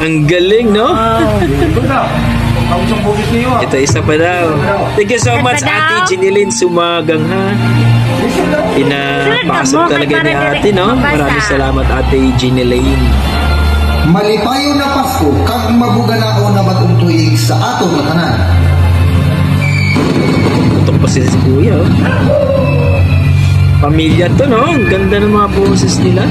Ang galing, no? Ito, isa pa daw. Thank you so much, Ate Ginilyn Sumagang, ha? Pinapakasap talaga ni ate, no? Maraming salamat, Ate Ginilyn. Malipayo na Pasko, kag mabuganao na bagong tuig sa atong tanan. Tutok pa si Kuya, oh. Pamilya to, no? Ang ganda ng mga boses nila.